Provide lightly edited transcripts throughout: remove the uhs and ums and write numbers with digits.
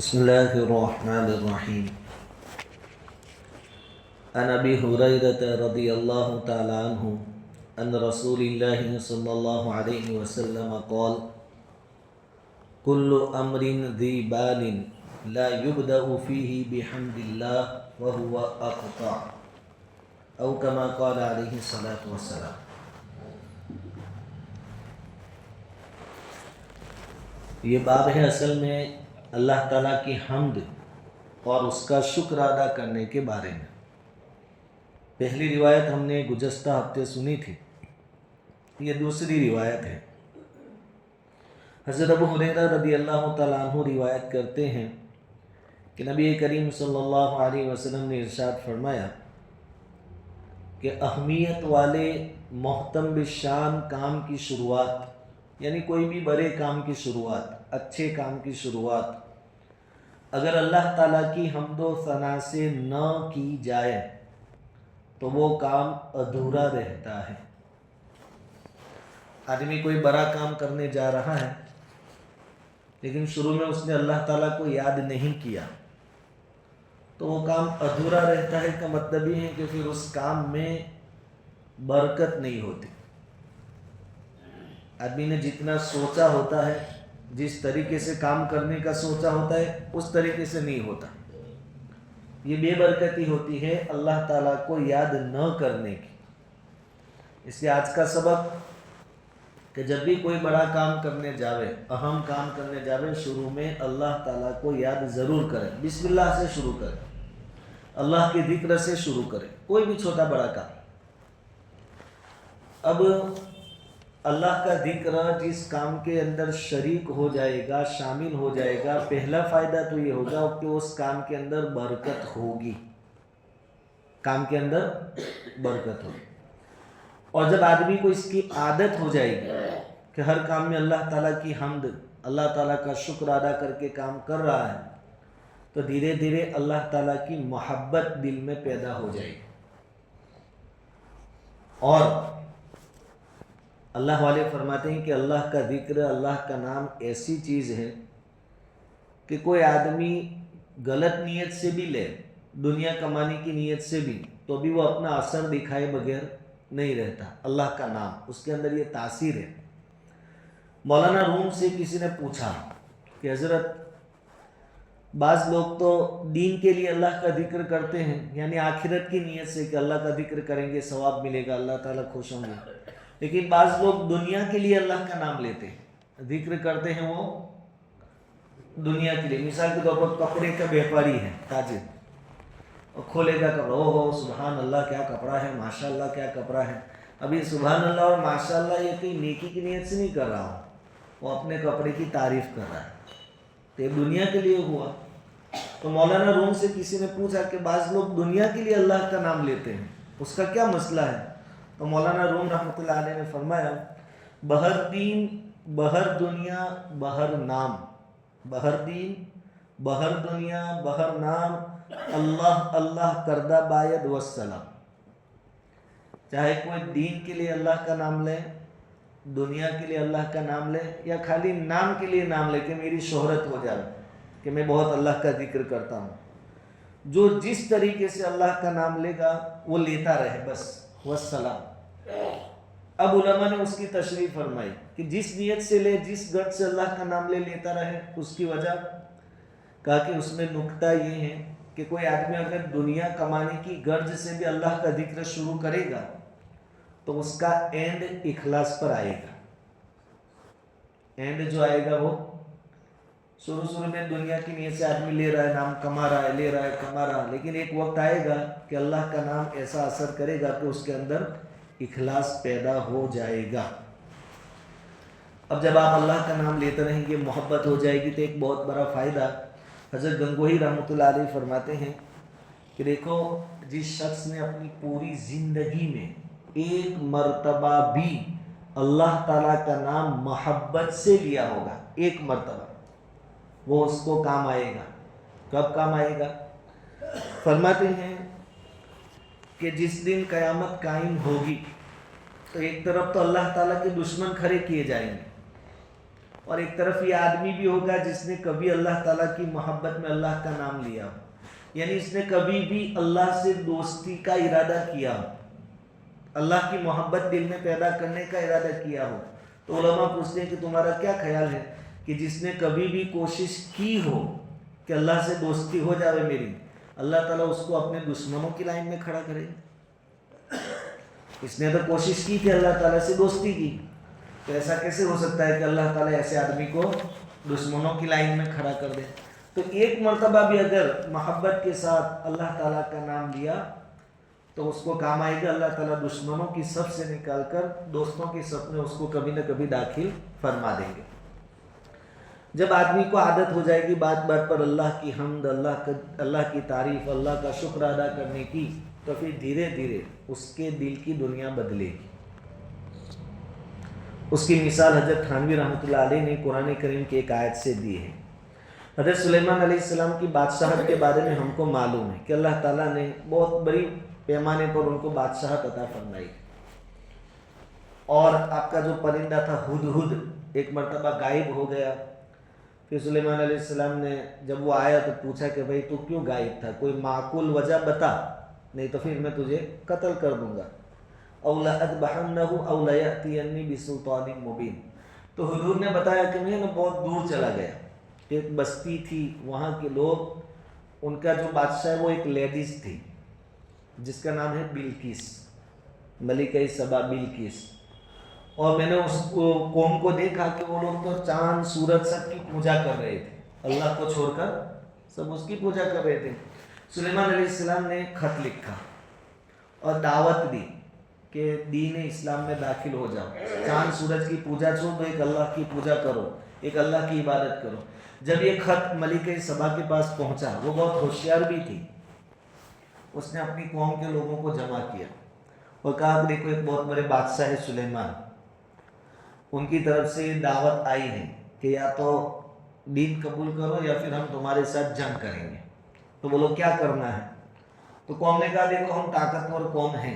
بسم الله الرحمن الرحيم. عن أبي هريرة رضي الله تعالى عنه أن رسول الله صلى الله عليه وسلم قال: كل أمر ذي بال لا يبدأ فيه بحمد الله وهو أقطع، أو كما قال عليه الصلاة والسلام. یہ باب ہے اصل میں اللہ تعالیٰ کی حمد اور اس کا شکر ادا کرنے کے بارے میں. پہلی روایت ہم نے گزشتہ ہفتے سنی تھی، یہ دوسری روایت ہے. حضرت ابو ہریرہ رضی اللہ تعالیٰ عنہ روایت کرتے ہیں کہ نبی کریم صلی اللہ علیہ وسلم نے ارشاد فرمایا کہ اہمیت والے محتم بالشان کام کی شروعات، یعنی کوئی بھی بڑے کام کی شروعات، اچھے کام کی شروعات اگر اللہ تعالیٰ کی حمد و ثنا سے نہ کی جائے تو وہ کام ادھورا رہتا ہے. آدمی کوئی بڑا کام کرنے جا رہا ہے لیکن شروع میں اس نے اللہ تعالیٰ کو یاد نہیں کیا تو وہ کام ادھورا رہتا ہے. کا مطلب یہ ہے کہ پھر اس کام میں برکت نہیں ہوتی. آدمی نے جتنا سوچا ہوتا ہے، جس طریقے سے کام کرنے کا سوچا ہوتا ہے اس طریقے سے نہیں ہوتا. یہ بے برکتی ہوتی ہے اللہ تعالیٰ کو یاد نہ کرنے کی. اس لیے آج کا سبق کہ جب بھی کوئی بڑا کام کرنے جاوے، اہم کام کرنے جاوے، شروع میں اللہ تعالیٰ کو یاد ضرور کرے. بسم اللہ سے شروع کرے، اللہ کے ذکر سے شروع کرے، کوئی بھی چھوٹا بڑا کام. اب اللہ کا ذکر جس کام کے اندر شریک ہو جائے گا، شامل ہو جائے گا، پہلا فائدہ تو یہ ہوگا کہ اس کام کے اندر برکت ہوگی. کام کے اندر برکت ہوگی. اور جب آدمی کو اس کی عادت ہو جائے گی کہ ہر کام میں اللہ تعالیٰ کی حمد، اللہ تعالیٰ کا شکر ادا کر کے کام کر رہا ہے، تو دھیرے دھیرے اللہ تعالیٰ کی محبت دل میں پیدا ہو جائے گی. اور اللہ والے فرماتے ہیں کہ اللہ کا ذکر، اللہ کا نام ایسی چیز ہے کہ کوئی آدمی غلط نیت سے بھی لے، دنیا کمانے کی نیت سے بھی، تو بھی وہ اپنا اثر دکھائے بغیر نہیں رہتا. اللہ کا نام، اس کے اندر یہ تاثیر ہے. مولانا روم سے کسی نے پوچھا کہ حضرت بعض لوگ تو دین کے لیے اللہ کا ذکر کرتے ہیں، یعنی آخرت کی نیت سے کہ اللہ کا ذکر کریں گے ثواب ملے گا، اللہ تعالیٰ خوش ہوں گے. لیکن بعض لوگ دنیا کے لیے اللہ کا نام لیتے ہیں، ذکر کرتے ہیں وہ دنیا کے لیے. مثال کے طور پر کپڑے کا بیپاری ہے، تاجر، اور کھولے گا کپڑا، او ہو سبحان اللہ کیا کپڑا ہے، ماشاء اللہ کیا کپڑا ہے. ابھی سبحان اللہ اور ماشاء اللہ یہ کوئی نیکی کی نیت سے نہیں کر رہا ہوں، وہ اپنے کپڑے کی تعریف کر رہا ہے، تو یہ دنیا کے لیے ہوا. تو مولانا روم سے کسی نے پوچھا کہ بعض لوگ دنیا کے لیے اللہ کا نام لیتے ہیں، اس کا کیا مسئلہ ہے؟ تو مولانا روم رحمۃ اللہ علیہ نے فرمایا، بہر دین بہر دنیا بہر نام، بہر دین بہر دنیا بہر نام، اللہ اللہ کردہ باید والسلام. چاہے کوئی دین کے لیے اللہ کا نام لے، دنیا کے لیے اللہ کا نام لے، یا خالی نام کے لیے نام لے کہ میری شہرت ہو جائے کہ میں بہت اللہ کا ذکر کرتا ہوں، جو جس طریقے سے اللہ کا نام لے گا وہ لیتا رہے بس، والسلام. اب علماء نے اس کی تشریح فرمائی کہ جس نیت سے لے، جس غرض سے اللہ کا نام لے، لیتا رہے. اس کی وجہ کہا کہ اس میں نکتہ یہ ہے کہ کوئی آدمی اگر دنیا کمانے کی غرض سے بھی اللہ کا ذکر شروع کرے گا تو اس کا اینڈ اخلاص پر آئے گا. اینڈ جو آئے گا وہ شروع میں دنیا کی نیت سے آدمی لے رہا ہے، نام کما رہا ہے، لے رہا ہے، کما رہا ہے، لیکن ایک وقت آئے گا کہ اللہ کا نام ایسا اثر کرے گا کہ اس کے اندر اخلاص پیدا ہو جائے گا. اب جب آپ اللہ کا نام لیتے رہیں گے، محبت ہو جائے گی، تو ایک بہت بڑا فائدہ حضرت گنگوہی رحمۃ اللہ علیہ فرماتے ہیں کہ دیکھو، جس شخص نے اپنی پوری زندگی میں ایک مرتبہ بھی اللہ تعالیٰ کا نام محبت سے لیا ہوگا، ایک مرتبہ، وہ اس کو کام آئے گا. کب کام آئے گا؟ فرماتے ہیں کہ جس دن قیامت قائم ہوگی تو ایک طرف تو اللہ تعالیٰ کے دشمن کھڑے کیے جائیں گے، اور ایک طرف یہ آدمی بھی ہوگا جس نے کبھی اللہ تعالیٰ کی محبت میں اللہ کا نام لیا ہو، یعنی اس نے کبھی بھی اللہ سے دوستی کا ارادہ کیا ہو، اللہ کی محبت دل میں پیدا کرنے کا ارادہ کیا ہو۔ تو علماء پوچھتے ہیں کہ تمہارا کیا خیال ہے کہ جس نے کبھی بھی کوشش کی ہو کہ اللہ سے دوستی ہو جاوے میری، اللہ تعالیٰ اس کو اپنے دشمنوں کی لائن میں کھڑا کرے؟ اس نے تو کوشش کی کہ اللہ تعالیٰ سے دوستی کی، تو ایسا کیسے ہو سکتا ہے کہ اللہ تعالیٰ ایسے آدمی کو دشمنوں کی لائن میں کھڑا کر دے؟ تو ایک مرتبہ بھی اگر محبت کے ساتھ اللہ تعالیٰ کا نام لیا تو اس کو کام آئے گا، اللہ تعالیٰ دشمنوں کی صف سے نکال کر دوستوں کی صف میں اس کو کبھی نہ کبھی داخل فرما دیں گے۔ جب آدمی کو عادت ہو جائے گی بات بات پر اللہ کی حمد، اللہ کی تعریف، اللہ کا شکر ادا کرنے کی، تو پھر دھیرے دھیرے اس کے دل کی دنیا بدلے گی۔ اس کی مثال حضرت تھانوی رحمۃ اللہ علیہ نے قرآن کریم کی ایک آیت سے دی ہے۔ حضرت سلیمان علیہ السلام کی بادشاہت کے بارے میں ہم کو معلوم ہے کہ اللہ تعالیٰ نے بہت بڑی پیمانے پر ان کو بادشاہت عطا فرمائی، اور آپ کا جو پرندہ تھا ہدہد ایک مرتبہ غائب ہو گیا۔ پھر سلیمان علیہ السلام نے جب وہ آیا تو پوچھا کہ بھائی تو کیوں غائب تھا، کوئی معقول وجہ بتا، نہیں تو پھر میں تجھے قتل کر دوں گا، او لأذبحنہ او لیأتینی بسلطان مبین۔ تو حضور نے بتایا کہ میں بہت دور چلا گیا، ایک بستی تھی، وہاں کے لوگ، ان کا جو بادشاہ ہے وہ ایک لیڈیز تھی جس کا نام ہے بلقیس، ملکہ سبا بلقیس، اور میں نے اس قوم کو دیکھا کہ وہ لوگ تو چاند سورج سب کی پوجا کر رہے تھے، اللہ کو چھوڑ کر سب اس کی پوجا کر رہے تھے۔ سلیمان علیہ السلام نے خط لکھا اور دعوت دی کہ دین اسلام میں داخل ہو جاؤ، چاند سورج کی پوجا چھوڑ دو، ایک اللہ کی پوجا کرو، ایک اللہ کی عبادت کرو۔ جب یہ خط ملکہ سبا کے پاس پہنچا، وہ بہت ہوشیار بھی تھی، اس نے اپنی قوم کے لوگوں کو جمع کیا اور کہا دیکھو ایک بہت بڑے بادشاہ ہے سلیمان، ان کی طرف سے دعوت آئی ہے کہ یا تو دین قبول کرو یا پھر ہم تمہارے ساتھ جنگ کریں گے۔ تو بولو کیا کرنا ہے؟ تو قوم نے کہا دیکھو ہم طاقتور قوم ہیں،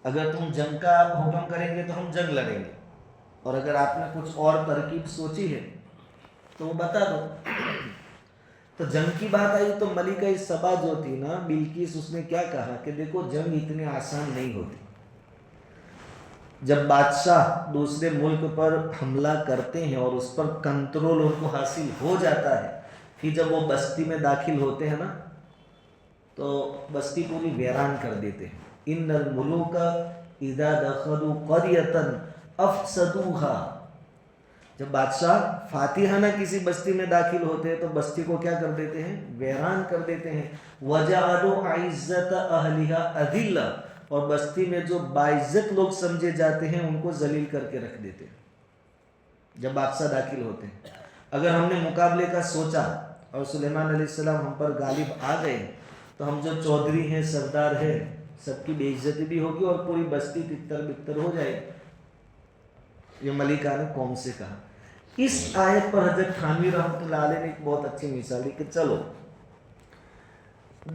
اگر تم جنگ کا حکم کریں گے تو ہم جنگ لڑیں گے، اور اگر آپ نے کچھ اور ترکیب سوچی ہے تو وہ بتا دو۔ تو جنگ کی بات آئی تو ملکہ سبا جو تھی نا بلقیس، اس نے کیا کہا کہ دیکھو جنگ اتنی آسان نہیں ہوتی، جب بادشاہ دوسرے ملک پر حملہ کرتے ہیں اور اس پر کنٹرول ان کو حاصل ہو جاتا ہے، پھر جب وہ بستی میں داخل ہوتے ہیں نا تو بستی پوری ویران کر دیتے ہیں۔ ان الملوک اذا دخلوا قریۃ افسدوها، جب بادشاہ فاتحانہ کسی بستی میں داخل ہوتے ہیں تو بستی کو کیا کر دیتے ہیں؟ ویران کر دیتے ہیں۔ وَجَعَلُوا عِزَّةَ أَهْلِهَا أَذِلَّةً، اور بستی میں جو باعزت لوگ سمجھے جاتے ہیں ان کو ذلیل کر کے رکھ دیتے ہیں جب بادشاہ داخل ہوتے ہیں۔ اگر ہم نے مقابلے کا سوچا اور سلیمان علیہ السلام ہم پر غالب آ گئے تو ہم جو چودھری ہیں، سردار ہیں، سب کی بے عزتی بھی ہوگی اور پوری بستی تتر بتر ہو جائے گی۔ یہ ملکہ نے قوم سے کہا۔ اس آیت پر حضرت تھانوی رحمۃ اللہ علیہ نے ایک بہت اچھی مثال دی کہ چلو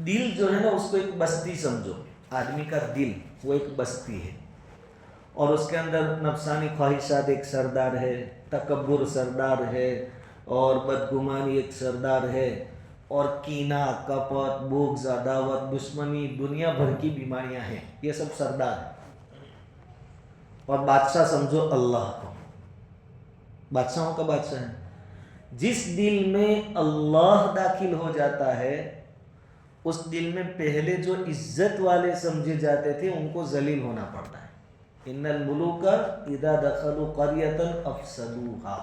دل جو ہے نا اس کو ایک بستی سمجھو، آدمی کا دل وہ ایک بستی ہے، اور اس کے اندر نفسانی خواہشات ایک سردار ہے، تکبر سردار ہے، اور بدگمانی ایک سردار ہے، اور کینہ، کپٹ، بغض، عداوت، دشمنی، دنیا بھر کی بیماریاں ہیں، یہ سب سردار ہیں۔ اور بادشاہ سمجھو اللہ کو، بادشاہوں کا بادشاہ ہے۔ جس دل میں اللہ داخل ہو جاتا ہے اس دل میں پہلے جو عزت والے سمجھے جاتے تھے ان کو ذلیل ہونا پڑتا ہے۔ ان الملوک اذا دخلوا قریۃ افسدوها،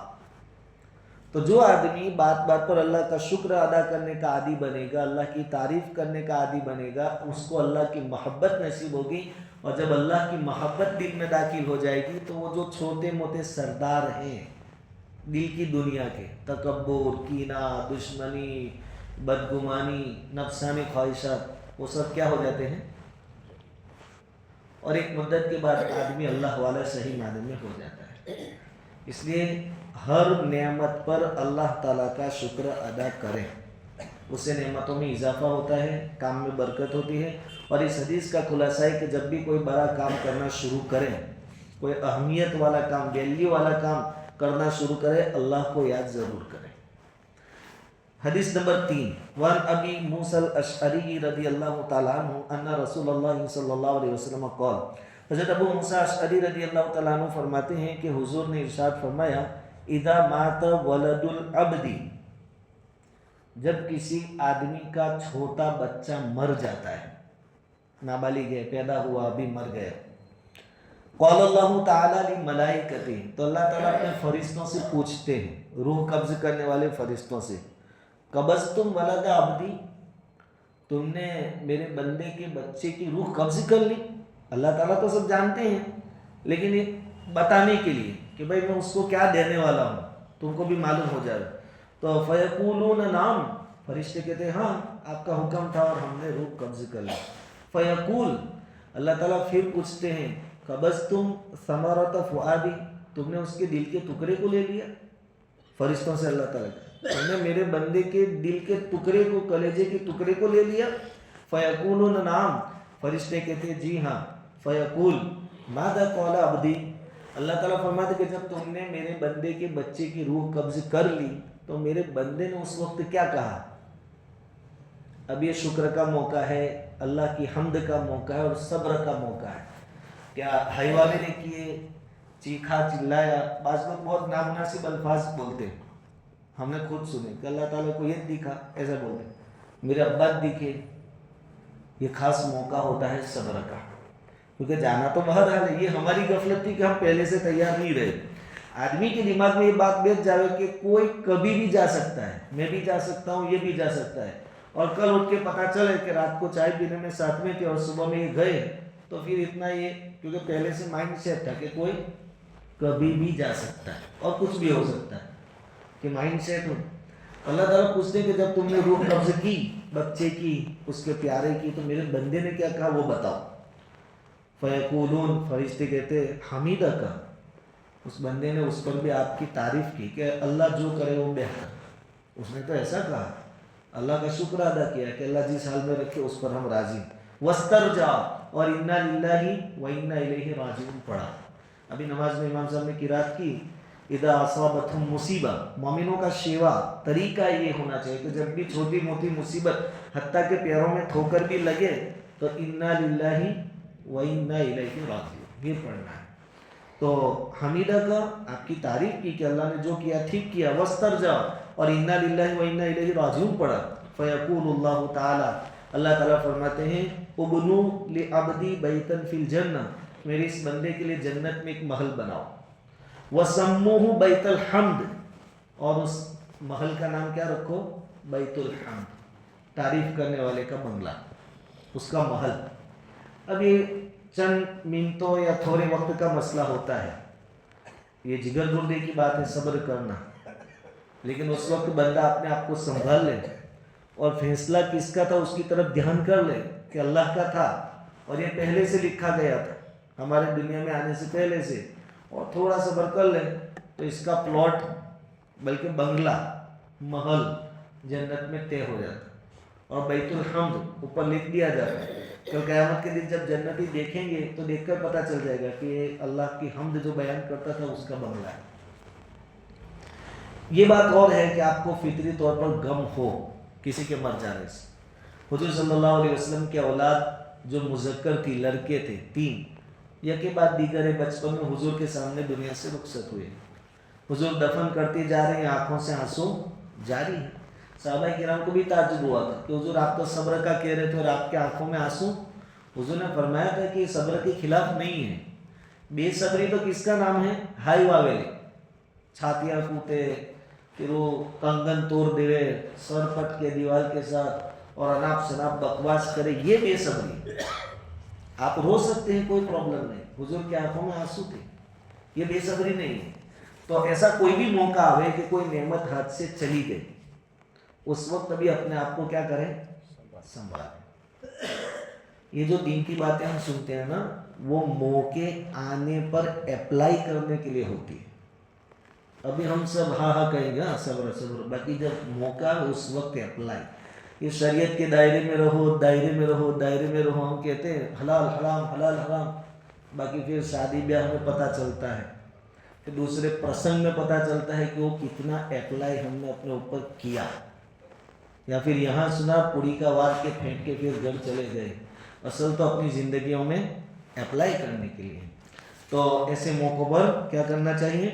تو جو آدمی بات بات پر اللہ کا شکر ادا کرنے کا عادی بنے گا، اللہ کی تعریف کرنے کا عادی بنے گا، اس کو اللہ کی محبت نصیب ہوگی، اور جب اللہ کی محبت دل میں داخل ہو جائے گی تو وہ جو چھوٹے موٹے سردار ہیں دل کی دنیا کے، تکبر، کینہ، دشمنی، بدگمانی، نفسانی خواہشات، وہ سب کیا ہو جاتے ہیں، اور ایک مدت کے بعد آدمی اللہ والا صحیح معنی میں ہو جاتا ہے۔ اس لیے ہر نعمت پر اللہ تعالیٰ کا شکر ادا کریں، اس سے نعمتوں میں اضافہ ہوتا ہے، کام میں برکت ہوتی ہے۔ اور اس حدیث کا خلاصہ ہے کہ جب بھی کوئی بڑا کام کرنا شروع کریں، کوئی اہمیت والا کام، ویلیو والا کام کرنا شروع کرے اللہ کو یاد ضرور کرے۔ حدیث نمبر 3، وان ابی موسیٰ الاشعری رضی اللہ تعالیٰ عنہ ان رسول اللہ صلی اللہ علیہ وسلم قال، حضرت ابو موسیٰ اشعری رضی اللہ تعالیٰ عنہ فرماتے ہیں کہ حضور نے ارشاد فرمایا، اذا مات ولد العبد، جب کسی آدمی کا چھوٹا بچہ مر جاتا ہے، نابالغ ہے، پیدا ہوا ابھی مر گیا، قال اللہ تعالیٰ لملائکتہ، تو اللہ تعالیٰ اپنے فرشتوں سے پوچھتے ہیں، روح قبض کرنے والے فرشتوں سے، قبضتم ولد عبدی، تم نے میرے بندے کے بچے کی روح قبض کر لی؟ اللہ تعالیٰ تو سب جانتے ہیں، لیکن یہ بتانے کے لیے کہ بھائی میں اس کو کیا دینے والا ہوں، تم کو بھی معلوم ہو جائے۔ تو فیقولون نعم، فرشتے کہتے ہیں ہاں آپ کا حکم تھا اور ہم نے روح قبض کر لی۔ فیقول، اللہ تعالیٰ پھر پوچھتے ہیں، قبضتم ثمرۃ فؤادی، تم نے اس کے دل کے ٹکڑے کو لے لیا؟ فرشتوں سے اللہ تعالیٰ، تم نے میرے بندے کے دل کے ٹکڑے کو، کلیجے کے ٹکڑے کو لے لیا؟ فیقولون نعم، فرشتے کہتے ہیں جی ہاں۔ فیقول ماذا قال عبدی، اللہ تعالیٰ فرماتے کہ جب تم نے میرے بندے کے بچے کی روح قبض کر لی تو میرے بندے نے اس وقت کیا کہا؟ اب یہ شکر کا موقع ہے، اللہ کی حمد کا موقع ہے اور صبر کا موقع ہے۔ کیا حیوانے نے کیے، چیخا چلایا، بعض لوگ بہت نامناسب الفاظ بولتے ہیں، ہم نے خود سنے کہ اللہ تعالیٰ کو یہ دکھا، ایسا بولتے ہیں، میرے ابا دکھے۔ یہ خاص موقع ہوتا ہے صبر کا، کیونکہ جانا تو بہرحال ہے، یہ ہماری غفلت تھی کہ ہم پہلے سے تیار نہیں رہے۔ آدمی کے دماغ میں یہ بات بیٹھ جاوے کہ کوئی کبھی بھی جا سکتا ہے، میں بھی جا سکتا ہوں، یہ بھی جا سکتا ہے، اور کل اٹھ کے پتہ چلے کہ رات کو چائے پینے میں ساتھ میں تھے اور صبح میں یہ گئے، تو پھر اتنا یہ، کیونکہ پہلے سے مائنڈ سیٹ تھا کہ کوئی کبھی بھی جا سکتا ہے اور کچھ بھی ہو سکتا ہے، کہ مائنڈ سیٹ ہو۔ اللہ تعالیٰ پوچھتے ہیں کہ جب تم نے روح قبض کی بچے کی، اس کے پیارے کی، تو میرے بندے نے کیا کہا وہ بتاؤ۔ فیقولون، فرشتے کہتے حمیدہ کا، اس بندے نے اس پر بھی آپ کی تعریف کی کہ اللہ جو کرے وہ بہتر، اس نے تو ایسا کہا، اللہ کا شکر ادا کیا کہ اللہ جس حال میں رکھے اس پر ہم راضی۔ وسترجع، اور انا للہ و انا الیہ راجعون پڑھا۔ ابھی نماز میں امام صاحب نے قرات کی، اذا اصابتہم مصیبہ، مومنوں کا شیوا طریقہ یہ ہونا چاہیے کہ جب بھی چھوٹی موٹی مصیبت حتیٰ کہ پیروں میں ٹھوکر بھی لگے تو انا للہ و انا الیہ راجعون یہ پڑھنا ہے۔ تو حمیدہ کا آپ کی تعریف کی کہ اللہ نے جو کیا ٹھیک کیا، وسترجع، اور انا للہ و انا الیہ راجعون پڑھا۔ فیقول اللہ تعالی، اللہ تعالیٰ فرماتے ہیں، ابنو لعبدی بیتا فی الجنہ، میرے اس بندے کے لیے جنت میں ایک محل بناؤ۔ وسموہ بیت الحمد، اور اس محل کا نام کیا رکھو؟ بیت الحمد، تعریف کرنے والے کا بنگلہ، اس کا محل۔ اب یہ چند منٹوں یا تھوڑے وقت کا مسئلہ ہوتا ہے، یہ جگر گردے کی بات ہے، صبر کرنا، لیکن اس وقت بندہ اپنے آپ کو سنبھال لے اور فیصلہ کس کا تھا اس کی طرف دھیان کر لے کہ اللہ کا تھا، اور یہ پہلے سے لکھا گیا تھا ہمارے دنیا میں آنے سے پہلے سے، اور تھوڑا صبر کر لے تو اس کا پلاٹ بلکہ بنگلہ، محل جنت میں طے ہو جاتا، اور بیت الحمد اوپر لکھ دیا جاتا ہے۔ کل قیامت کے دن جب جنتی دیکھیں گے تو دیکھ کر پتہ چل جائے گا کہ یہ اللہ کی حمد جو بیان کرتا تھا اس کا بنگلہ ہے۔ یہ بات اور ہے کہ آپ کو فطری طور پر غم ہو کسی کے مر جانے سے۔ حضور صلی اللہ علیہ وسلم کے اولاد جو مذکر تھی، لڑکے تھے 3، یا کے بعد دیگر بچپن میں حضور کے سامنے دنیا سے رخصت ہوئے، حضور دفن کرتے جا رہے ہیں، آنکھوں سے آنسو جاری ہے۔ صحابہ کرام کو بھی تعجب ہوا تھا کہ حضور آپ تو صبر کا کہہ رہے تھے اور آپ کے آنکھوں میں آنسو۔ حضور نے فرمایا تھا کہ یہ صبر کے خلاف نہیں ہے، بے صبری تو کس کا نام ہے؟ ہائی واویلے، چھاتیاں کوتے، پھر وہ کنگن توڑ دے، سر پٹ کے دیوار کے ساتھ اور اناپ شناپ بکواس کرے، یہ بے صبری۔ آپ رو سکتے ہیں، کوئی پرابلم نہیں، حضور کے آنکھوں میں آنسو تھے، یہ بے صبری نہیں ہے۔ تو ایسا کوئی بھی موقع آئے کہ کوئی نعمت ہاتھ سے چلی گئی، اس وقت ابھی اپنے آپ کو کیا کریں؟ سنبھالیں۔ یہ جو دین کی باتیں ہم سنتے ہیں نا، وہ موقع آنے پر اپلائی کرنے کے لیے ہوتی ہے۔ ابھی ہم سب ہاں ہاں کہیں گے، صبر صبر، باقی جب موقع اس وقت اپلائی۔ یہ شریعت کے دائرے میں رہو، دائرے میں رہو، دائرے میں رہو، ہم کہتے ہیں حلال حرام حلال حرام، باقی پھر شادی بیاہ میں پتہ چلتا ہے پھر دوسرے پرسنگ میں پتہ چلتا ہے کہ وہ کتنا اپلائی ہم نے اپنے اوپر کیا، یا پھر یہاں سنا پوڑی کا وار کے پھینک کے پھر گھر چلے گئے، اصل تو اپنی زندگیوں میں اپلائی کرنے کے لیے۔ تو ایسے موقعوں پر کیا کرنا چاہیے؟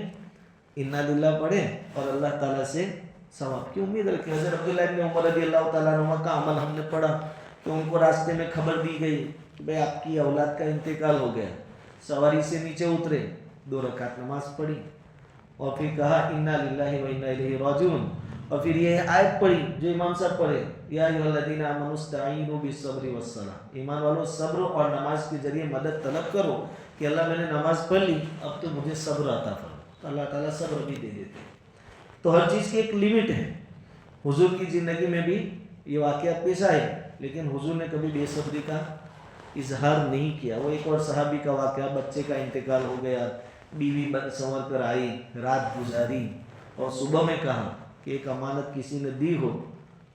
انا للہ پڑھیں اور اللہ تعالیٰ سے ثواب کی امید رکھیں۔ حضرت عبداللہ بن عمر رضی اللہ تعالیٰ عنہ کا عمل ہم نے پڑھا کہ ان کو راستے میں خبر دی گئی کہ بھائی آپ کی اولاد کا انتقال ہو گیا، سواری سے نیچے اترے، 2 رکعت نماز پڑھی اور پھر کہا انا للہ و انا الیہ راجعون، اور پھر یہ آیت پڑھی جو امام صاحب پڑھے، یا ایھا الذین آمنوا استعینوا بالصبر والصلاۃ، ایمان والو صبر اور نماز کے ذریعے مدد طلب کرو کہ اللہ میں نے نماز پڑھ لی، اب تو مجھے صبر عطا فرما، تو اللہ تعالیٰ صبر بھی دے دیتے ہیں۔ تو ہر چیز کی ایک لیمٹ ہے۔ حضور کی زندگی میں بھی یہ واقعات پیش آئے، لیکن حضور نے کبھی بے صبری کا اظہار نہیں کیا۔ وہ ایک اور صحابی کا واقعہ، بچے کا انتقال ہو گیا، بیوی بد سنور کر آئی، رات گزاری اور صبح میں کہا کہ ایک امانت کسی نے دی ہو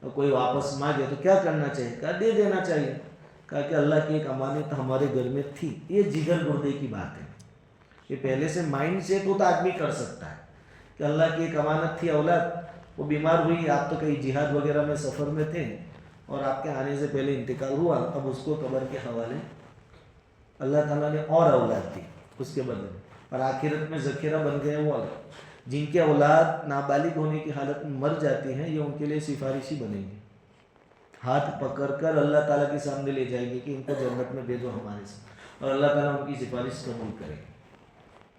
اور کوئی واپس مانگے تو کیا کرنا چاہیے؟ کہا دے دینا چاہیے۔ کہا کہ اللہ کی ایک امانت ہمارے گھر میں تھی۔ یہ جگر گردے کی بات ہے، یہ پہلے سے مائنڈ سیٹ ہو تو آدمی کر سکتا ہے کہ اللہ کی ایک امانت تھی اولاد، وہ بیمار ہوئی، آپ تو کہیں جہاد وغیرہ میں سفر میں تھے اور آپ کے آنے سے پہلے انتقال ہوا، اب اس کو قبر کے حوالے اللہ تعالیٰ نے اور اولاد دی اس کے بدلے میں، اور آخرت میں ذخیرہ بن گئے وہ اولاد۔ جن کے اولاد نابالغ ہونے کی حالت میں مر جاتی ہیں، یہ ان کے لیے سفارشی بنیں گے، ہاتھ پکڑ کر اللہ تعالیٰ کے سامنے لے جائیں گے کہ ان کو جنت میں بھیجو ہمارے ساتھ، اور اللہ تعالیٰ ان کی سفارش قبول کرے گا۔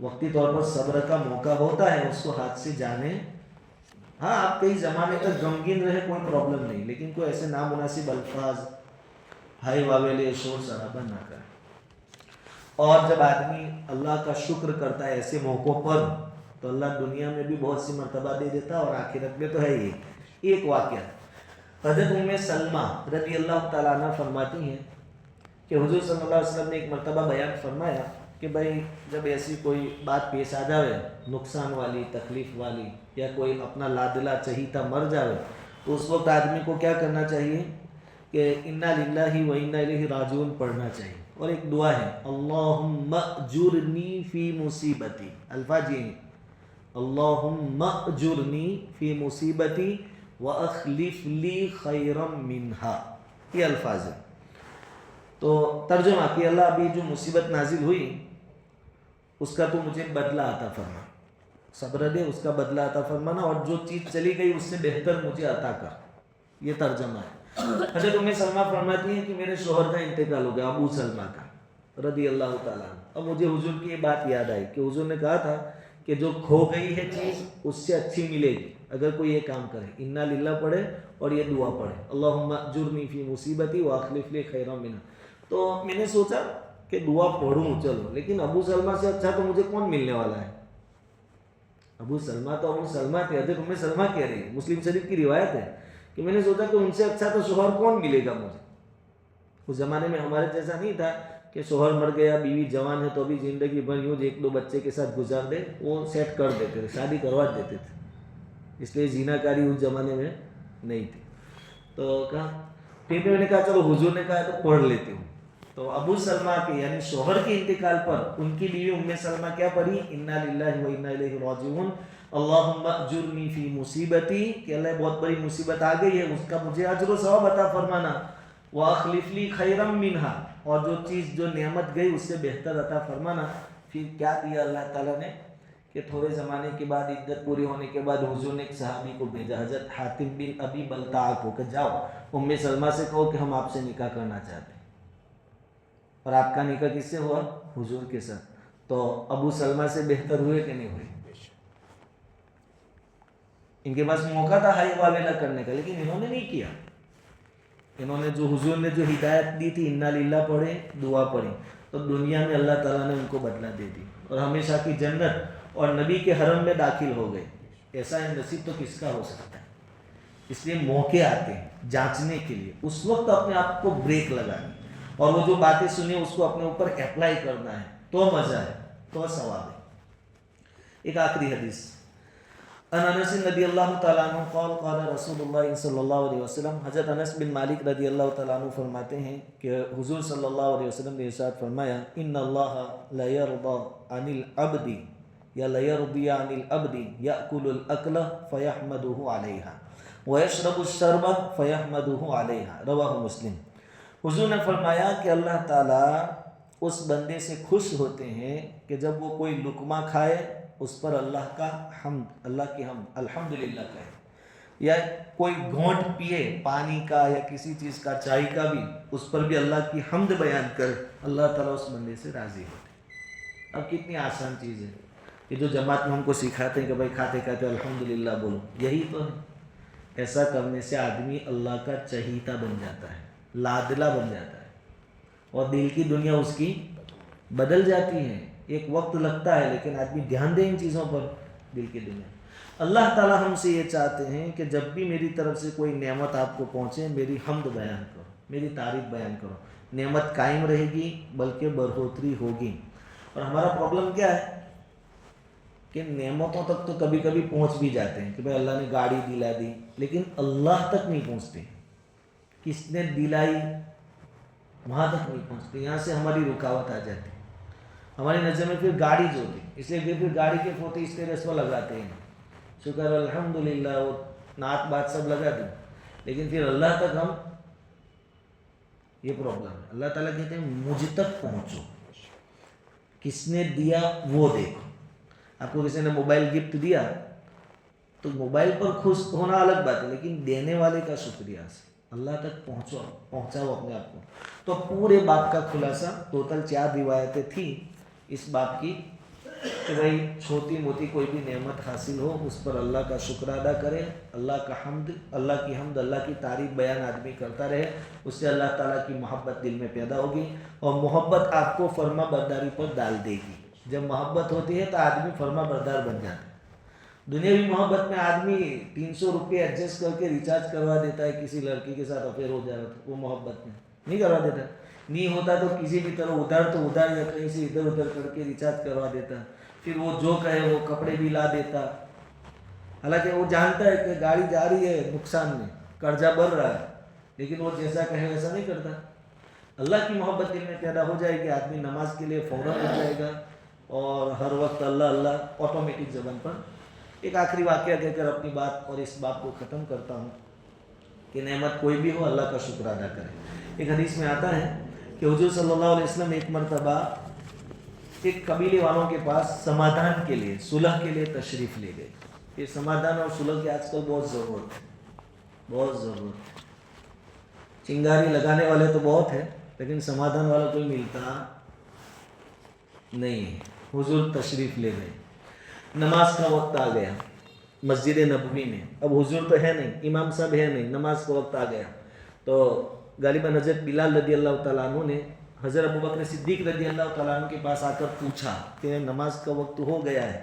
وقتی طور پر صبر کا موقع ہوتا ہے، اس کو ہاتھ سے جانے۔ ہاں آپ کئی زمانے تک غمگین رہے کوئی پرابلم نہیں، لیکن کوئی ایسے نامناسب الفاظ، ہائی واویلے، شور شرابہ نہ کرے۔ اور جب آدمی اللہ کا شکر کرتا ہے ایسے موقعوں پر تو اللہ دنیا میں بھی بہت سی مرتبہ دے دیتا اور آخرت میں تو ہے ہی۔ ایک واقعہ، حضرت ام سلمہ رضی اللہ تعالیٰ عنہ فرماتی ہیں کہ حضور صلی اللہ علیہ وسلم نے ایک مرتبہ بیان فرمایا کہ بھائی جب ایسی کوئی بات پیش آ جاوے نقصان والی، تکلیف والی، یا کوئی اپنا لادلا چہیتا مر جاوے تو اس وقت آدمی کو کیا کرنا چاہیے کہ انا للہ و انا الیہ راجعون پڑھنا چاہیے۔ اور ایک دعا ہے، اللہم اجرنی فی مصیبتی، الفاظ یہ ہیں، اللہم اجرنی فی مصیبتی واخلف لی خیرا منہا، یہ الفاظ ہیں۔ تو ترجمہ کہ اللہ ابھی جو مصیبت نازل ہوئی اس کا تو مجھے بدلہ عطا فرما، صبر دے، اس کا بدلہ عطا فرمانا، اور جو چیز چلی گئی اس سے بہتر مجھے عطا کر، یہ ترجمہ ہے۔ حضرت ام سلمہ فرماتی ہیں کہ میرے شوہر کا انتقال ہو گیا، ابو سلمہ کا رضی اللہ تعالیٰ عنہ۔ اب مجھے حضور کی یہ بات یاد آئی کہ حضور نے کہا تھا کہ جو کھو گئی ہے چیز اس سے اچھی ملے گی اگر کوئی یہ کام کرے، انا للہ پڑھے اور یہ دعا پڑھے، اللہم اجرنی فی مصیبتی واخلف لی خیرا منہا۔ تو میں نے سوچا کہ دعا پڑھوں چلو، لیکن ابو سلمہ سے اچھا تو مجھے کون ملنے والا ہے؟ ابو سلمہ تو ابو سلمہ تھے، حضرت ام سلمہ کہہ رہی ہے، مسلم شریف کی روایت ہے کہ میں نے سوچا کہ ان سے اچھا تو شوہر کون ملے گا مجھے۔ اس زمانے میں ہمارے جیسا نہیں تھا کہ شوہر مر گیا، بیوی جوان ہے تو ابھی زندگی بھر یوں 1-2 بچے کے ساتھ گزار دے، وہ سیٹ کر دیتے تھے، شادی کروا دیتے تھے، اس لیے زنا کاری اس زمانے میں نہیں تھی۔ تو کہا، پھر میں نے کہا چلو حضور نے کہا تو پڑھ لیتی ہوں۔ تو ابو سلمہ کے یعنی شوہر کے انتقال پر ان کی بیوی ام سلمہ کیا پڑھی؟ انا للہ و انا الیہ راجعون، اللہم اجرنی فی مصیبتی، کہ اللہ بہت بڑی مصیبت آ گئی ہے، اس کا مجھے اجر و ثواب عطا فرمانا، واخلف لی خیرا منہا، اور جو چیز جو نعمت گئی اس سے بہتر عطا فرمانا۔ پھر کیا دیا اللہ تعالیٰ نے کہ تھوڑے زمانے کے بعد، عدت پوری ہونے کے بعد حضور نے ایک صحابی کو بھیجا، حضرت حاتم بن ابی بلتع کو، کہ جاؤ ام سلمہ سے کہو کہ ہم آپ سے نکاح کرنا چاہتے ہیں، اور آپ کا نکاح کس سے ہوا؟ حضور کے ساتھ۔ تو ابو سلمہ سے بہتر ہوئے کہ نہیں ہوئے؟ ان کے پاس موقع تھا ہائی واویلا کرنے کا، لیکن انہوں نے نہیں کیا۔ انہوں نے جو حضور نے جو ہدایت دی تھی، انا للہ پڑھے، دعا پڑھی، تو دنیا میں اللہ تعالیٰ نے ان کو بدلہ دے دی اور ہمیشہ کی جنت اور نبی کے حرم میں داخل ہو گئے۔ ایسا نصیب تو کس کا ہو سکتا ہے؟ اس لیے موقع آتے ہیں جانچنے کے لیے، اس وقت اپنے آپ کو بریک لگانی اور وہ جو باتیں سنی اس کو اپنے اوپر اپلائی کرنا ہے، تو مزہ ہے، تو ثواب ہے۔ ایک آخری حدیث، ان انس رضی اللہ تعالیٰ عنہ قال قال رسول اللہ صلی اللہ علیہ وسلم، حضرت انس بن مالک رضی اللہ تعالیٰ عنہ فرماتے ہیں کہ حضور صلی اللہ علیہ وسلم نے ارشاد فرمایا، ان اللہ لا یرضى عن العبد یا لیرضی عن العبد یأکل الاکل فیحمدہ علیہا ویشرب الشرب فیحمدہ علیہا، رواہ مسلم۔ حضور نے فرمایا کہ اللہ تعالیٰ اس بندے سے خوش ہوتے ہیں کہ جب وہ کوئی لقمہ کھائے اس پر اللہ کا حمد، اللہ کی حمد، الحمدللہ کہے، یا کوئی گھونٹ پیے پانی کا یا کسی چیز کا، چائے کا بھی، اس پر بھی اللہ کی حمد بیان کرے، اللہ تعالیٰ اس بندے سے راضی ہوتے ہیں۔ اب کتنی آسان چیز ہے کہ جو جماعت میں ہم کو سکھاتے ہیں کہ بھائی کھاتے کھاتے الحمدللہ بولو، یہی تو ہے۔ ایسا کرنے سے آدمی اللہ کا چہیتا بن جاتا ہے، لادلا بن جاتا ہے، اور دل کی دنیا اس کی بدل جاتی ہے۔ ایک وقت لگتا ہے لیکن آدمی دھیان دے ان چیزوں پر، دل کی دنیا۔ اللہ تعالیٰ ہم سے یہ چاہتے ہیں کہ جب بھی میری طرف سے کوئی نعمت آپ کو پہنچے میری حمد بیان کرو، میری تعریف بیان کرو، نعمت قائم رہے گی بلکہ بڑھوتری ہوگی۔ اور ہمارا پرابلم کیا ہے کہ نعمتوں تک تو کبھی کبھی پہنچ بھی جاتے ہیں کہ بھائی اللہ نے گاڑی دلا دی، لیکن اللہ تک نہیں پہنچتے، کس نے دلائی وہاں تک نہیں پہنچتے، یہاں سے ہماری رکاوٹ آ جاتی ہے۔ ہماری نظر میں پھر گاڑی جو ہوتی، اس لیے پھر گاڑی کے فوٹو اسٹیٹس پر لگاتے ہیں، شکر الحمدللہ، وہ نعت بات سب لگا دیں، لیکن پھر اللہ تک ہم، یہ پرابلم ہے۔ اللہ تعالیٰ کہتے ہیں مجھ تک پہنچو، کس نے دیا وہ دیکھو۔ آپ کو کسی نے موبائل گفٹ دیا تو موبائل پر خوش ہونا الگ بات ہے، لیکن دینے والے کا شکریہ سے اللہ تک پہنچاؤ اپنے آپ کو۔ تو پورے بات کا خلاصہ، ٹوٹل 4 روایتیں تھیں اس بات کی کہ بھائی چھوٹی موٹی کوئی بھی نعمت حاصل ہو اس پر اللہ کا شکر ادا کرے، اللہ کا حمد، اللہ کی حمد، اللہ کی تعریف بیان آدمی کرتا رہے، اس سے اللہ تعالیٰ کی محبت دل میں پیدا ہوگی، اور محبت آپ کو فرما برداری پر ڈال دے گی۔ جب محبت ہوتی ہے تو آدمی فرما بردار بن جاتا ہے۔ دنیاوی محبت میں آدمی 300 روپے ایڈجسٹ کر کے ریچارج کروا دیتا ہے، کسی لڑکی کے ساتھ افیئر ہو جائے تو وہ محبت میں نہیں کروا دیتا، نہیں ہوتا تو کسی بھی طرح ادھر تو ادھر یا کہیں سے ادھر ادھر کر کے ریچارج کروا دیتا، پھر وہ جو کہے وہ کپڑے بھی لا دیتا، حالانکہ وہ جانتا ہے کہ گاڑی جا رہی ہے نقصان میں، قرضہ بڑھ رہا ہے، لیکن وہ جیسا کہے ویسا نہیں کرتا۔ اللہ کی محبت دل میں پیدا ہو جائے گی، آدمی نماز کے لیے فوراً ہو جائے گا، اور ہر وقت اللہ اللہ آٹومیٹک زبان پر۔ ایک آخری واقعہ کہہ کر اپنی بات اور اس بات کو ختم کرتا ہوں کہ نعمت کوئی بھی ہو اللہ کا شکر ادا کرے۔ ایک حدیث میں آتا ہے کہ حضور صلی اللہ علیہ وسلم ایک مرتبہ ایک قبیلے والوں کے پاس سمادھان کے لیے، صلح کے لیے تشریف لے گئے۔ یہ سمادھان اور صلح کی آج کل بہت ضرورت ہے، بہت ضرورت ہے۔ چنگاری لگانے والے تو بہت ہیں لیکن سمادھان والا کوئی ملتا نہیں ہے۔ حضور تشریف لے گئے، نماز کا وقت آ گیا مسجد نبوی میں، اب حضور تو ہے نہیں، امام صاحب ہے نہیں، نماز کا وقت آ گیا تو غالباً حضرت بلال رضی اللہ تعالیٰ عنہ نے حضرت ابوبکر صدیق رضی اللہ تعالیٰ عنہ کے پاس آ کر پوچھا کہ نماز کا وقت ہو گیا ہے،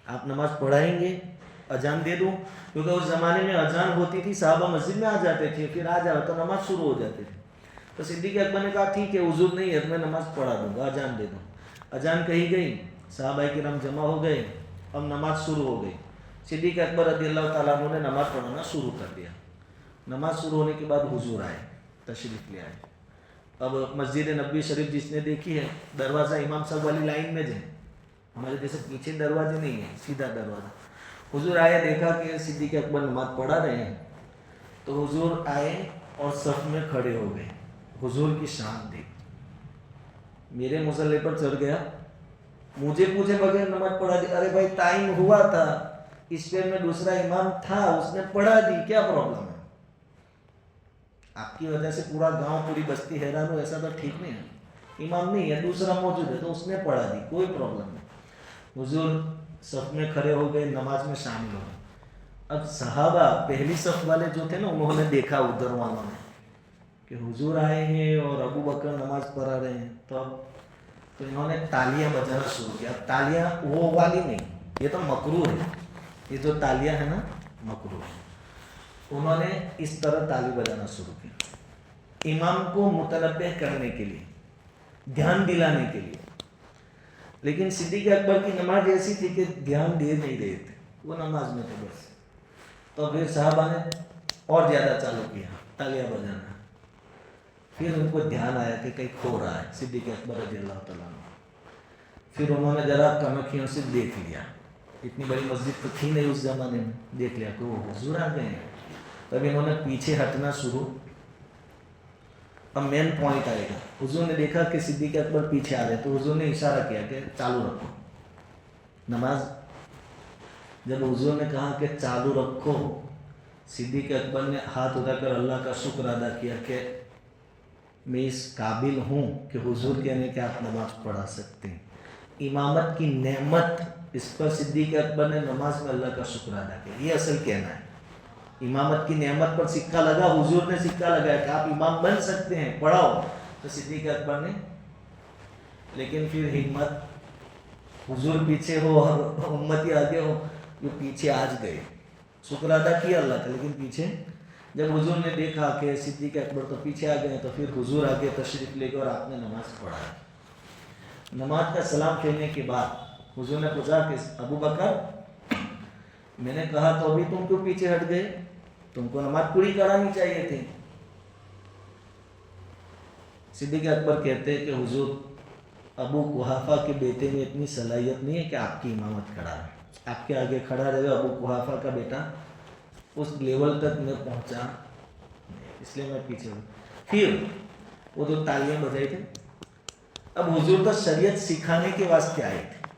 آپ نماز پڑھائیں گے، اذان دے دوں؟ کیونکہ اس زمانے میں اذان ہوتی تھی، صحابہ مسجد میں آ جاتے تھے، پھر آ جاؤ تو نماز شروع ہو جاتی تھی۔ تو صدیق اکبر نے کہا ٹھیک ہے حضور نہیں ہے تو میں نماز پڑھا دوں گا، اذان دے دوں۔ اذان کہی گئی، صحابہ کرام جمع ہو گئے، اب نماز شروع ہو گئی۔ صدیق اکبر رضی اللہ تعالیٰ عنہ نے نماز پڑھانا شروع کر دیا۔ نماز شروع ہونے کے بعد حضور آئے، تشریف لے آئے۔ اب مسجد نبوی شریف جس نے دیکھی ہے، دروازہ امام صاحب والی لائن میں جائیں، ہمارے جیسے پیچھے دروازے نہیں ہیں، سیدھا دروازہ۔ حضور آئے، دیکھا کہ صدیق اکبر نماز پڑھا رہے ہیں، تو حضور آئے اور صف میں کھڑے ہو گئے۔ حضور کی شان دیکھ، میرے مصلی پر چڑھ گیا، مجھے پوچھے بغیر نماز پڑھا دی۔ ارے بھائی ٹائم ہوا تھا، اس پہ میں دوسرا امام تھا، اس نے پڑھا دی، کیا پرابلم ہے؟ آپ کی وجہ سے پورا گاؤں پوری بستی حیران ہو، ایسا تو ٹھیک نہیں ہے۔ امام نہیں ہے، دوسرا موجود ہے تو اس نے پڑھا دی، کوئی پرابلم نہیں۔ حضور صف میں کھڑے ہو گئے، نماز میں شامل ہو گئے۔ اب صحابہ پہلی صف والے جو تھے نا، انہوں نے دیکھا ادھر والوں نے کہ حضور آئے ہیں اور ابو بکر نماز پڑھا رہے ہیں، تو انہوں نے تالیاں بجانا شروع کیا۔ اب تالیاں وہ والی نہیں، یہ تو مکروہ ہے، یہ جو تالیاں ہیں نا مکروہ ہے۔ انہوں نے اس طرح تالی بجانا شروع کیا، امام کو متنبہ کرنے کے لیے، دھیان دلانے کے لیے۔ لیکن صدیق اکبر کی نماز ایسی تھی کہ دھیان دے نہیں رہے تھے، وہ نماز میں تھے بس۔ تو پھر صحابہ نے اور زیادہ چالو کیا تالیاں بجانا، پھر ان کو دھیان آیا کہ کہیں کھو رہا ہے۔ صدیق اکبر رضی اللہ تعالیٰ عنہ پھر انہوں نے ذرا کنکھیوں سے دیکھ لیا، اتنی بڑی مسجد تو تھی نہیں اس زمانے میں، دیکھ لیا کہ وہ حضور آ گئے ہیں. تب انہوں نے پیچھے ہٹنا شروع. اب مین پوائنٹ آئے گا. حضور نے دیکھا کہ صدیق اکبر پیچھے آ رہے تو حضور نے اشارہ کیا کہ چالو رکھو نماز. جب حضور نے کہا کہ چالو رکھو، صدیق اکبر نے ہاتھ اٹھا کر اللہ کا شکر ادا کیا کہ میں اس قابل ہوں کہ حضور کہنے کہ آپ نماز پڑھا سکتے ہیں. امامت کی نعمت، اس پر صدیق اکبر نے نماز میں اللہ کا شکر ادا کیا. یہ اصل کہنا ہے. امامت کی نعمت پر سکہ لگا، حضور نے سکہ لگایا کہ آپ امام بن سکتے ہیں، پڑھاؤ. تو صدیق اکبر نے، لیکن پھر ہمت، حضور پیچھے ہو اور امتی آگے ہو، وہ پیچھے آج گئے. شکر ادا کیا اللہ کا، لیکن پیچھے. جب حضور نے دیکھا کہ صدیق اکبر تو پیچھے آ گئے تو پھر حضور آگے تشریف لے گئے اور آپ نے نماز پڑھا. نماز کا سلام پھیرنے کے بعد حضور نے پوچھا کہ ابو بکر، میں نے کہا تو ابھی تم کیوں پیچھے ہٹ گئے؟ تم کو نماز پوری کرانی چاہیے تھی. صدیق اکبر کہتے ہیں کہ حضور، ابو قحافہ کے بیٹے میں اتنی صلاحیت نہیں ہے کہ آپ کی امامت کھڑا ہے. آپ کے آگے کھڑا رہے. ابو قحافہ کا بیٹا اس لیول تک میں پہنچا، اس لیے میں پیچھے ہوں. پھر وہ جو تالیاں بجائی تھے، اب حضور تو شریعت سکھانے کے واسطے آئے تھے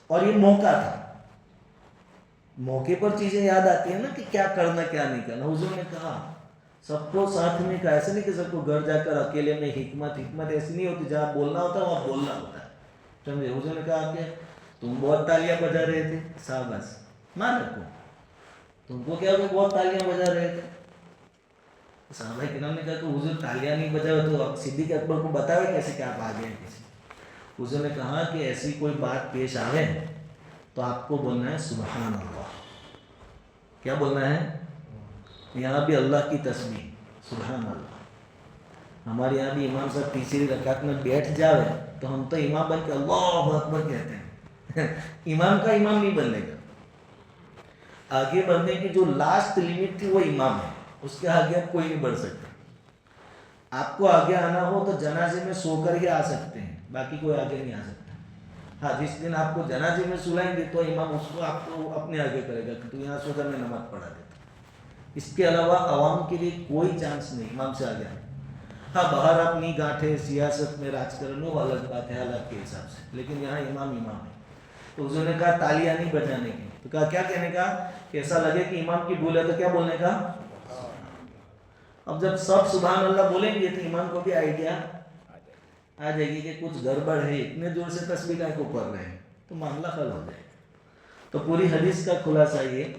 اور یہ موقع تھا. موقع پر چیزیں یاد آتی ہیں نا کہ کیا کرنا کیا نہیں کرنا. حضور نے کہا سب کو ساتھ میں کہا، ایسے نہیں کہ سب کو گھر جا کر اکیلے میں حکمت ایسی نہیں ہوتی. جہاں بولنا ہوتا ہے وہاں بولنا ہوتا ہے. سمجھے؟ حضور نے کہا کہ تم بہت تالیاں بجا رہے تھے، شاباش، مان رکھو. تم کو کیا بہت تالیاں بجا رہے تھے. صحابہ کرام نے کہا کہ حضور تالیاں نہیں بجائے تو صدیق اکبر کو بتاوے کیسے کہ آپ آگے ہیں کسی. حضور نے کہا کہ ایسی کوئی بات پیش آوے تو آپ کو بولنا ہے سبحان اللہ. کیا بولنا ہے؟ یہاں بھی اللہ کی تسبیح سبحان اللہ. ہمارے یہاں بھی امام صاحب تیسری رکعت میں بیٹھ جاوے تو ہم تو امام بن کے اللہ اکبر کہتے ہیں. امام کا امام نہیں بننے کا. آگے بڑھنے کی جو لاسٹ لیمٹ تھی وہ امام ہے، اس کے آگے اب کوئی نہیں بڑھ سکتا. آپ کو آگے آنا ہو تو جنازے میں سو کر ہی آ سکتے ہیں، باقی کوئی آگے نہیں آ سکتا. ہاں، جس دن آپ کو جنازے میں سلائیں گے تو امام اس کو آپ کو اپنے آگے کرے گا کہ تو یہاں سو کر میں نماز پڑھا دیتا. اس کے علاوہ عوام کے لیے کوئی چانس نہیں امام سے آگے. ہاں، باہر اپنی گانٹھیں سیاست میں راج کرنے وہ الگ بات ہے حالات کے حساب سے، لیکن یہاں امام ہے. تو حضور نے کہا تالیاں نہیں بجانے کی. تو کہا کیا کہنے کا کہ ایسا لگے کہ امام کی بھول ہے تو کیا بولنے کا. اب جب سب سبحان اللہ بولیں گے تو امام کو بھی آئیڈیا آ جائے گی کہ کچھ گڑبڑ ہے، اتنے دور سے تسبیح کا کو پڑھ رہے ہیں، تو معاملہ حل ہو جائے گا. تو پوری حدیث کا خلاصہ یہ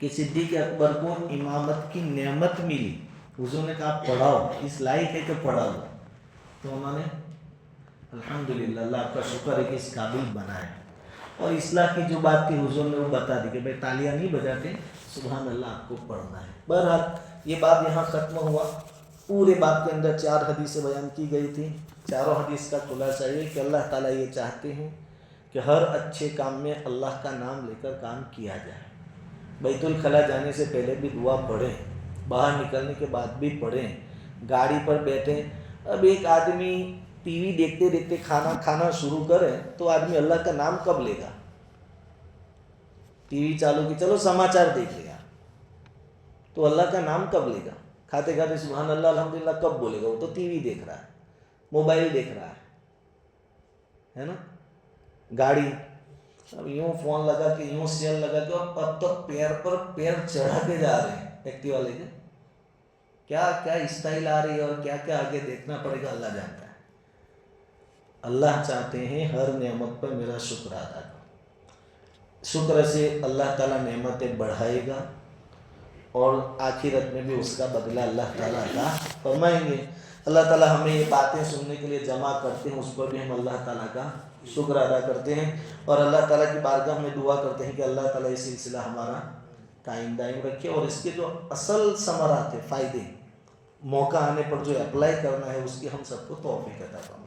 کہ صدیق اکبر کو امامت کی نعمت ملی. حضور نے کہا پڑھاؤ، اس لائق ہے کہ پڑھاؤ. تو انہوں نے الحمدللہ، اللہ کا شکر ہے کہ اس قابل بنائے. اور اصلاح کی جو بات تھی حضور نے وہ بتا دی کہ بھائی تالیاں نہیں بجاتے، سبحان اللہ آپ کو پڑھنا ہے. بہرحال یہ بات یہاں ختم ہوا. پورے بات کے اندر 4 حدیثیں بیان کی گئی تھی. چاروں حدیث کا خلاصہ یہ کہ اللہ تعالیٰ یہ چاہتے ہیں کہ ہر اچھے کام میں اللہ کا نام لے کر کام کیا جائے. بیت الخلاء جانے سے پہلے بھی دعا پڑھیں، باہر نکلنے کے بعد بھی پڑھیں، گاڑی پر بیٹھیں. اب ایک آدمی ٹی وی دیکھتے دیکھتے کھانا شروع کرے تو آدمی اللہ کا نام کب لے گا؟ ٹی وی چالو کی چلو سماچار دیکھ لیا تو اللہ کا نام کب لے گا؟ کھاتے کھاتے سبحان اللہ الحمدللہ کب بولے گا؟ وہ تو ٹی وی دیکھ رہا ہے، موبائل دیکھ رہا ہے نا. گاڑی اب یوں فون لگا کے یوں سیل لگا کے اب تو پیر پر پیر چڑھا کے جا رہے ہیں ایکٹیوا لے کے. کیا کیا اسٹائل آ رہی ہے اور کیا کیا آگے دیکھنا پڑے گا اللہ جانتا ہے. اللہ چاہتے ہیں ہر نعمت پر میرا شکر ادا کرو. شکر سے اللہ تعالیٰ نعمتیں بڑھائے گا اور آخرت میں بھی اس کا بدلہ اللہ تعالیٰ عطا فرمائیں گے. اللہ تعالیٰ ہمیں یہ باتیں سننے کے لیے جمع کرتے ہیں، اس پر بھی ہم اللہ تعالیٰ کا شکر ادا کرتے ہیں اور اللہ تعالیٰ کی بارگاہ میں دعا کرتے ہیں کہ اللہ تعالیٰ یہ سلسلہ ہمارا قائم دائم رکھے اور اس کے جو اصل ثمرات ہیں، فائدے، موقع آنے پر جو اپلائی کرنا ہے اس کی ہم سب کو توفیق عطا فرمائے.